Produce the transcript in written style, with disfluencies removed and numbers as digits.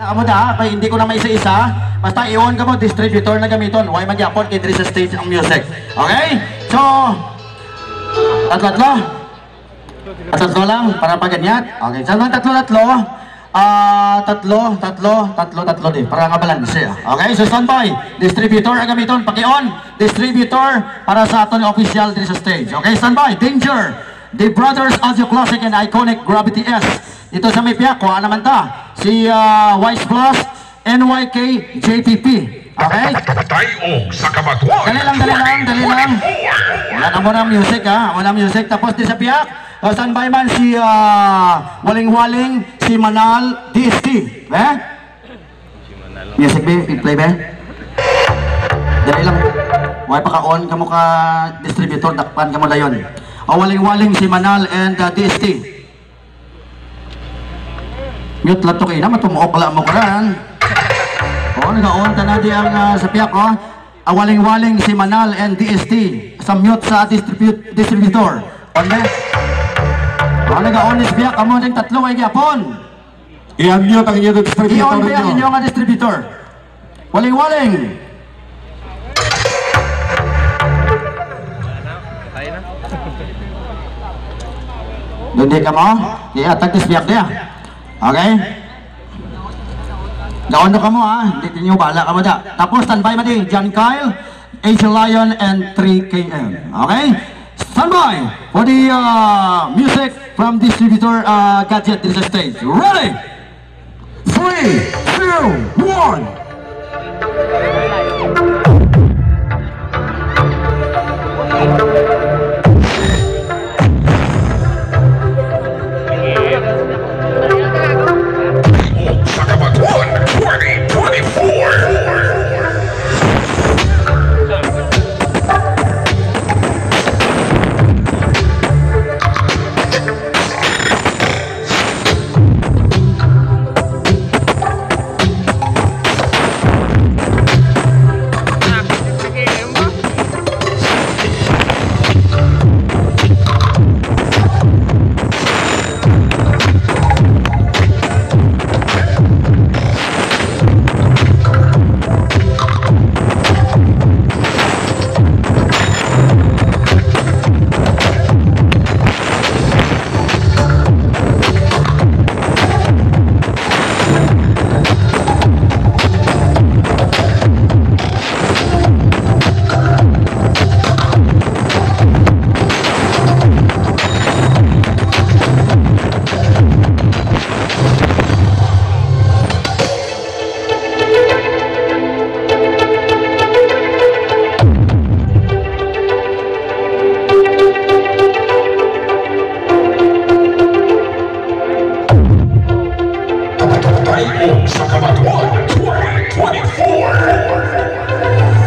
Amo da, kay hindi ko na maisa-isa. Basta i-on ka mo, distributor na gamiton. Huwag magyapon kay diri sa stage ang music. Okay? So, tatlo lang, para paganyan. Okay, so tatlo din, para nga balanse. Okay, so standby. Distributor ang gamiton, paki-on. Distributor para sa aton official diri sa stage. Okay, standby. Danger. The Brothers Audio Classic and Iconic Gravity S. Ito sa may piyak, kuha naman ta. Si Wise Plus, NYK, JPP. Okay? Tayo sa kabatuan. Dali lang. Wala na muna music ha. Wala music. Tapos di sa piyak, standby man si Waling-Waling, si Manal, DST. Eh? Music ba? Play ba? Dali lang. Huwag pa ka-on ka mo ka distributor, dakpan ka mo layon. Waling-Waling, si Manal, and DST. Mute lang to kayo na, matumuok pala mo karan. O, nag-on ta na di ang sa piyak, o. Waling-Waling, si Manal, and DST. Sa mute sa distributor. On ba? O, nag-on is piyak, amo din tatlo ay gyapon. I-unmute ang inyong distributor I-on ba ang ninyo. inyong distributor? Waling-Waling. Hindi ka mo? Kaya tagtis piyak niya. Okay? Daon na ka mo ha. Hindi nyo bala ka mo da. Tapos standby mo din. John Kyle, H. Lion, and 3KM. Okay? Standby for the music from distributor gadget this stage. Ready? 3, 2, 1. Sa kabatuan 2024. Tayo sa kabatuan 2024.